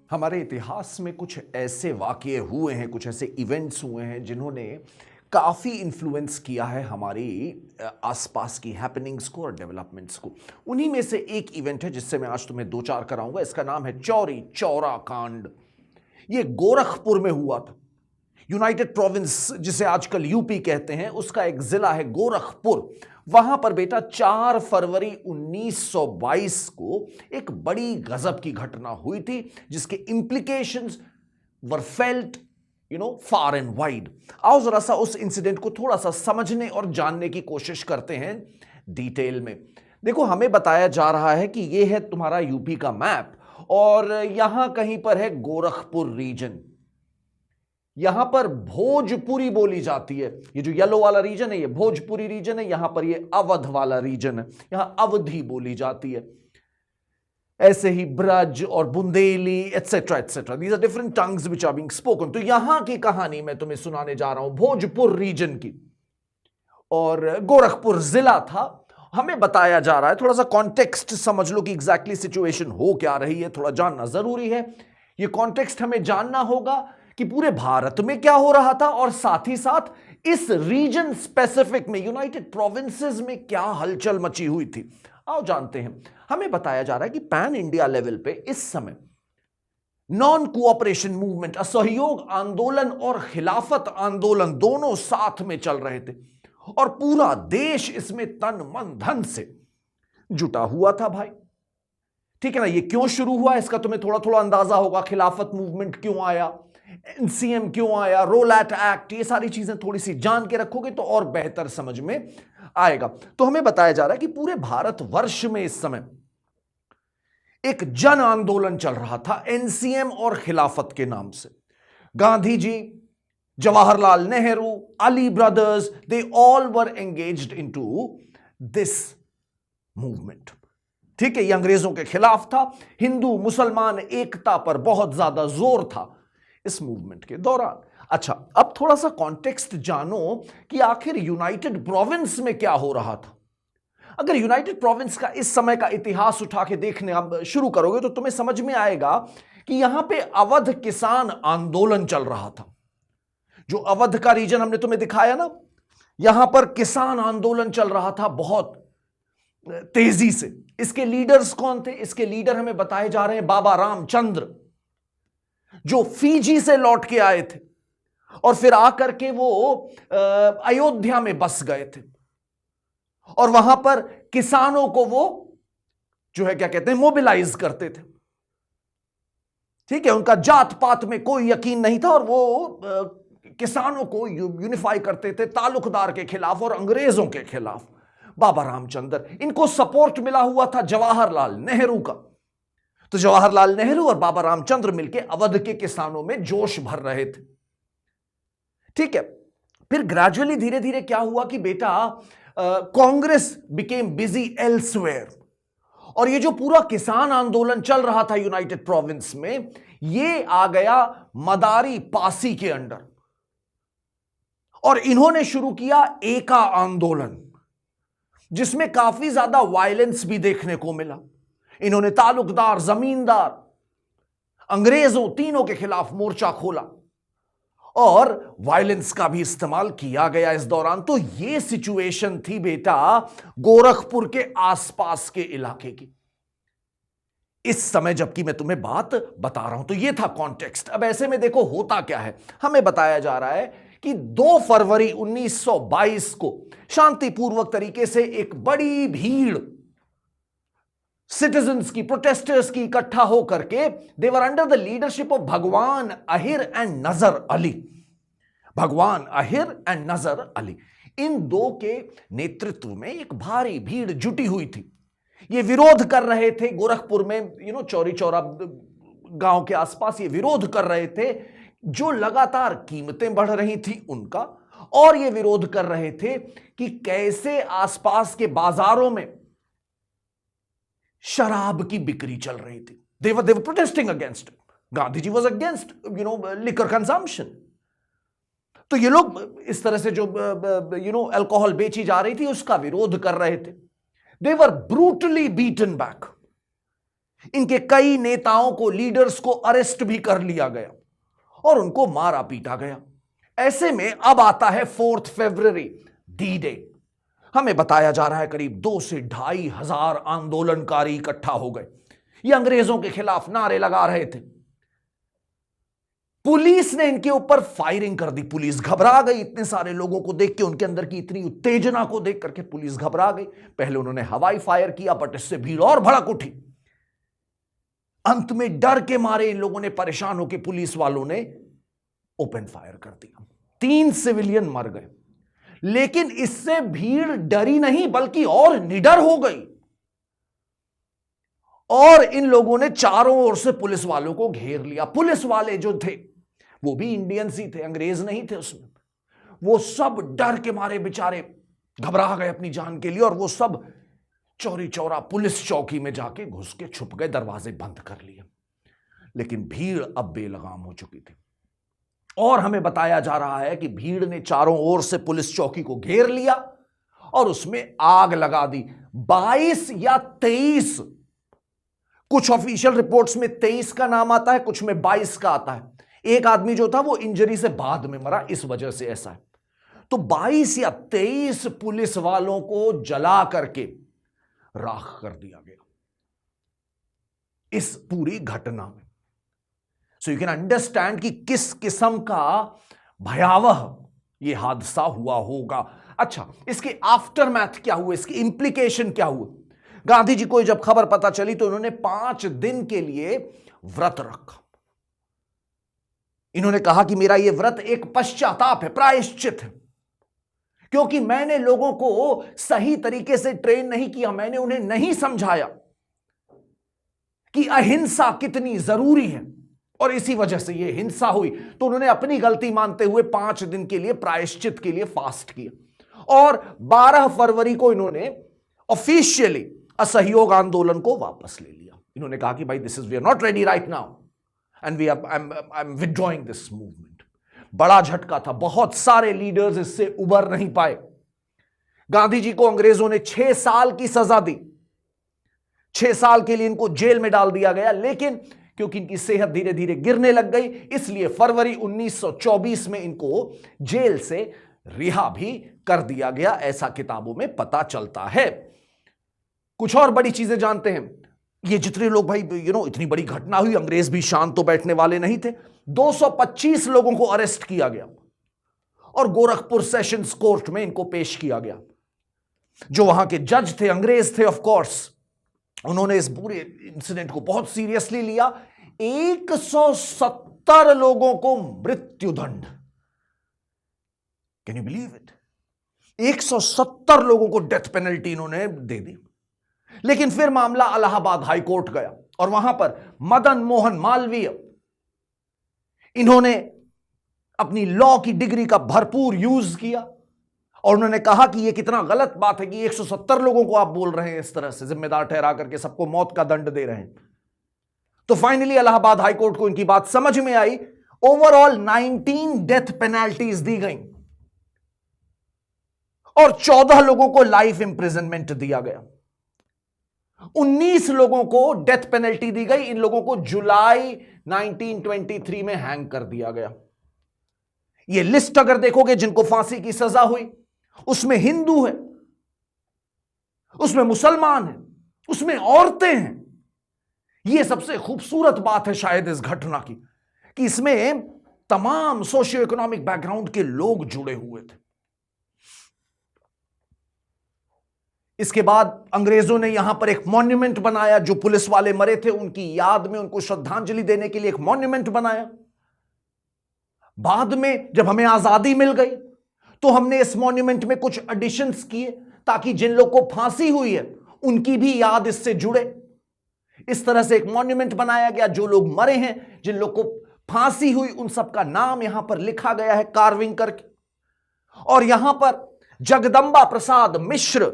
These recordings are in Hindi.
हमारे इतिहास में कुछ ऐसे वाकये हुए हैं, कुछ ऐसे इवेंट्स हुए हैं जिन्होंने काफ़ी इन्फ्लुएंस किया है हमारी आसपास की हैपनिंग्स को और डेवलपमेंट्स को। उन्हीं में से एक इवेंट है जिससे मैं आज तुम्हें दो चार कराऊंगा। इसका नाम है चौरी चौरा कांड। ये गोरखपुर में हुआ था। यूनाइटेड प्रोविंस जिसे आजकल यूपी कहते हैं, उसका एक जिला है गोरखपुर। वहां पर बेटा 4 फरवरी 1922 को एक बड़ी गजब की घटना हुई थी जिसके implications were felt far and wide. आओ जरा सा उस इंसिडेंट को थोड़ा सा समझने और जानने की कोशिश करते हैं डिटेल में। देखो, हमें बताया जा रहा है कि यह है तुम्हारा यूपी का मैप और यहां कहीं पर है गोरखपुर रीजन। यहां पर भोजपुरी बोली जाती है। ये जो येलो वाला रीजन है ये भोजपुरी रीजन है, यहां पर ये अवध वाला रीजन है, यहां अवधी बोली जाती है। ऐसे ही ब्रज और Bundeli etcetera etcetera, these are different tongues which are being spoken. तो यहां की कहानी मैं तुम्हें सुनाने जा रहा हूं भोजपुर रीजन की। और गोरखपुर जिला था। हमें बताया जा रहा है, थोड़ा सा कॉन्टेक्स्ट समझ लो कि एग्जैक्टली सिचुएशन हो क्या रही है, थोड़ा जानना जरूरी है। ये कॉन्टेक्स्ट हमें जानना होगा कि पूरे भारत में क्या हो रहा था और साथ ही साथ इस रीजन स्पेसिफिक में यूनाइटेड प्रोविंसेस में क्या हलचल मची हुई थी। आओ जानते हैं। हमें बताया जा रहा है कि पैन इंडिया लेवल पे इस समय नॉन कोऑपरेशन मूवमेंट, असहयोग आंदोलन और खिलाफत आंदोलन दोनों साथ में चल रहे थे और पूरा देश इसमें तन मन धन से जुटा हुआ था भाई। ठीक है ना। ये क्यों शुरू हुआ इसका तुम्हें थोड़ा थोड़ा अंदाजा होगा। खिलाफत मूवमेंट क्यों आया, एनसीएम क्यों आया, रोलैट एक्ट, ये सारी चीजें थोड़ी सी जान के रखोगे तो और बेहतर समझ में आएगा। तो हमें बताया जा रहा है कि पूरे भारतवर्ष में इस समय एक जन आंदोलन चल रहा था एनसीएम और खिलाफत के नाम से। Gandhi ji, Jawaharlal Nehru, Ali brothers, they all were engaged into this movement. ठीक है, ये अंग्रेजों के खिलाफ था। हिंदू मुसलमान एकता पर बहुत ज्यादा जोर था इस मूवमेंट के दौरान। अच्छा, अब थोड़ा सा कॉन्टेक्स्ट जानो कि आखिर यूनाइटेड प्रोविंस में क्या हो रहा था। अगर यूनाइटेड प्रोविंस का इस समय का इतिहास उठा के देखने अब शुरू करोगे तो तुम्हें समझ में आएगा कि यहां पे अवध किसान आंदोलन चल रहा था। जो अवध का रीजन हमने तुम्हें दिखाया ना, यहां पर किसान आंदोलन चल रहा था बहुत तेजी से। इसके लीडर्स कौन थे? इसके लीडर हमें बताए जा रहे हैं बाबा रामचंद्र, जो फीजी से लौट के आए थे और फिर आकर के वो अयोध्या में बस गए थे और वहां पर किसानों को वो जो है क्या कहते हैं मोबिलाइज करते थे। ठीक है, उनका जात पात में कोई यकीन नहीं था और वो किसानों को यूनिफाई करते थे तालुकदार के खिलाफ और अंग्रेजों के खिलाफ। बाबा रामचंद्र, इनको सपोर्ट मिला हुआ था जवाहरलाल नेहरू का। तो जवाहरलाल नेहरू और बाबा रामचंद्र मिलकर अवध के किसानों में जोश भर रहे थे। ठीक है, फिर ग्रेजुअली धीरे धीरे क्या हुआ कि बेटा कांग्रेस बिकेम बिजी एल्सवेयर और ये जो पूरा किसान आंदोलन चल रहा था यूनाइटेड प्रोविंस में, ये आ गया मदारी पासी के अंडर और इन्होंने शुरू किया एका आंदोलन, जिसमें काफी ज्यादा वायलेंस भी देखने को मिला। इन्होंने तालुकदार, जमींदार, अंग्रेजों तीनों के खिलाफ मोर्चा खोला और वायलेंस का भी इस्तेमाल किया गया इस दौरान। तो यह सिचुएशन थी बेटा गोरखपुर के आसपास के इलाके की इस समय, जबकि मैं तुम्हें बात बता रहा हूं। तो यह था कॉन्टेक्स्ट। अब ऐसे में देखो होता क्या है। हमें बताया जा रहा है कि 2 फरवरी 1922 को शांतिपूर्वक तरीके से एक बड़ी भीड़ सिटीजन्स की, प्रोटेस्टर्स की इकट्ठा होकर के they were under the leadership of Bhagwan Ahir and नजर अली। भगवान अहिर एंड नजर अली, इन दो के नेतृत्व में एक भारी भीड़ जुटी हुई थी। ये विरोध कर रहे थे गोरखपुर में, चौरी चौरा गांव के आसपास ये विरोध कर रहे थे जो लगातार कीमतें बढ़ रही थी उनका, और ये विरोध कर रहे थे कि कैसे आसपास के बाजारों में शराब की बिक्री चल रही थी। they were protesting against it. Gandhi ji was against liquor consumption. तो ये लोग इस तरह से जो अल्कोहल बेची जा रही थी उसका विरोध कर रहे थे। दे वर ब्रूटली बीटन बैक। इनके कई नेताओं को, लीडर्स को अरेस्ट भी कर लिया गया और उनको मारा पीटा गया। ऐसे में अब आता है 4 फरवरी, डी डे। हमें बताया जा रहा है करीब 2 से 2.5 हजार आंदोलनकारी इकट्ठा हो गए। ये अंग्रेजों के खिलाफ नारे लगा रहे थे। पुलिस ने इनके ऊपर फायरिंग कर दी। पुलिस घबरा गई, इतने सारे लोगों को देख के, उनके अंदर की इतनी उत्तेजना को देख करके पुलिस घबरा गई। पहले उन्होंने हवाई फायर किया, बट इससे भीड़ और भड़क उठी। अंत में डर के मारे इन लोगों ने, परेशान होकर पुलिस वालों ने ओपन फायर कर दिया। 3 सिविलियन मर गए। लेकिन इससे भीड़ डरी नहीं, बल्कि और निडर हो गई और इन लोगों ने चारों ओर से पुलिस वालों को घेर लिया। पुलिस वाले जो थे वो भी इंडियंस ही थे, अंग्रेज नहीं थे उसमें। वो सब डर के मारे बेचारे घबरा गए अपनी जान के लिए और वो सब चौरी चौरा पुलिस चौकी में जाके घुस के छुप गए, दरवाजे बंद कर लिए। लेकिन भीड़ अब बेलगाम हो चुकी थी और हमें बताया जा रहा है कि भीड़ ने चारों ओर से पुलिस चौकी को घेर लिया और उसमें आग लगा दी। 22 या 23, कुछ ऑफिशियल रिपोर्ट्स में 23 का नाम आता है, कुछ में 22 का आता है। एक आदमी जो था वो इंजरी से बाद में मरा, इस वजह से ऐसा है। तो 22 या 23 पुलिस वालों को जला करके राख कर दिया गया इस पूरी घटना में। सो यू कैन अंडरस्टैंड कि किस किस्म का भयावह यह हादसा हुआ होगा। अच्छा, इसके आफ्टरमैथ क्या हुए, इसके इंप्लीकेशन क्या हुए? गांधी जी को जब खबर पता चली तो उन्होंने 5 दिन के लिए व्रत रखा। इन्होंने कहा कि मेरा यह व्रत एक पश्चाताप है, प्रायश्चित है, क्योंकि मैंने लोगों को सही तरीके से ट्रेन नहीं किया, मैंने उन्हें नहीं समझाया कि अहिंसा कितनी जरूरी है और इसी वजह से यह हिंसा हुई। तो उन्होंने अपनी गलती मानते हुए 5 दिन के लिए प्रायश्चित के लिए फास्ट किया और 12 फरवरी को इन्होंने ऑफिशियली असहयोग आंदोलन को वापस ले लिया। इन्होंने कहा कि भाई, this is, we are not ready right now and I am withdrawing this movement. बड़ा झटका था, बहुत सारे लीडर्स इससे उबर नहीं पाए। गांधी जी को अंग्रेजों ने 6 साल की सजा दी, 6 साल के लिए इनको जेल में डाल दिया गया। लेकिन क्योंकि इनकी सेहत धीरे धीरे गिरने लग गई, इसलिए फरवरी 1924 में इनको जेल से रिहा भी कर दिया गया, ऐसा किताबों में पता चलता है। कुछ और बड़ी चीजें जानते हैं। ये जितने लोग भाई इतनी बड़ी घटना हुई, अंग्रेज भी शांत तो बैठने वाले नहीं थे। 225 लोगों को अरेस्ट किया गया और गोरखपुर सेशंस कोर्ट में इनको पेश किया गया। जो वहां के जज थे, अंग्रेज थे ऑफ कोर्स, उन्होंने इस पूरे इंसिडेंट को बहुत सीरियसली लिया। 170 लोगों को मृत्युदंड, कैन यू बिलीव इट? 170 लोगों को डेथ पेनल्टी इन्होंने दे दी। लेकिन फिर मामला इलाहाबाद हाई कोर्ट गया और वहां पर मदन मोहन मालवीय, इन्होंने अपनी लॉ की डिग्री का भरपूर यूज किया और उन्होंने कहा कि यह कितना गलत बात है कि 170 लोगों को आप बोल रहे हैं इस तरह से, जिम्मेदार ठहरा करके सबको मौत का दंड दे रहे हैं। तो फाइनली इलाहाबाद हाई कोर्ट को इनकी बात समझ में आई। ओवरऑल 19 डेथ पेनल्टीज दी गई और 14 लोगों को लाइफ इंप्रिजनमेंट दिया गया। 19 लोगों को डेथ पेनल्टी दी गई। इन लोगों को जुलाई 1923 में हैंग कर दिया गया। यह लिस्ट अगर देखोगे जिनको फांसी की सजा हुई, उसमें हिंदू है, उसमें मुसलमान है, उसमें औरतें हैं। यह सबसे खूबसूरत बात है शायद इस घटना की, कि इसमें तमाम सोशियो इकोनॉमिक बैकग्राउंड के लोग जुड़े हुए थे। इसके बाद अंग्रेजों ने यहां पर एक मॉन्यूमेंट बनाया, जो पुलिस वाले मरे थे उनकी याद में, उनको श्रद्धांजलि देने के लिए एक मॉन्यूमेंट बनाया। बाद में जब हमें आजादी मिल गई तो हमने इस मॉन्यूमेंट में कुछ एडिशंस किए ताकि जिन लोग को फांसी हुई है उनकी भी याद इससे जुड़े। इस तरह से एक मॉन्यूमेंट बनाया गया। जो लोग मरे हैं, जिन लोग को फांसी हुई, उन सबका नाम यहां पर लिखा गया है कार्विंग करके। और यहां पर जगदंबा प्रसाद मिश्र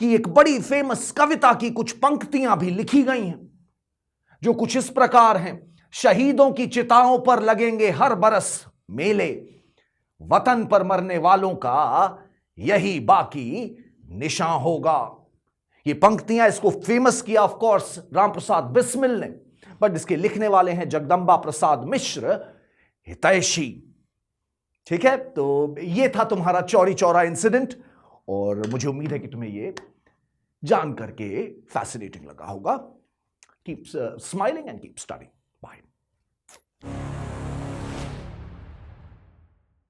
की एक बड़ी फेमस कविता की कुछ पंक्तियां भी लिखी गई हैं, जो कुछ इस प्रकार हैं। शहीदों की चिताओं पर लगेंगे हर बरस मेले, वतन पर मरने वालों का यही बाकी निशान होगा। ये पंक्तियां, इसको फेमस किया ऑफ कोर्स रामप्रसाद बिस्मिल ने, बट इसके लिखने वाले हैं जगदंबा प्रसाद मिश्र हितैषी। ठीक है, तो ये था तुम्हारा चौरी चौरा इंसिडेंट, और मुझे उम्मीद है कि तुम्हें ये जान करके फैसिनेटिंग लगा होगा। Keep smiling and keep studying. Bye.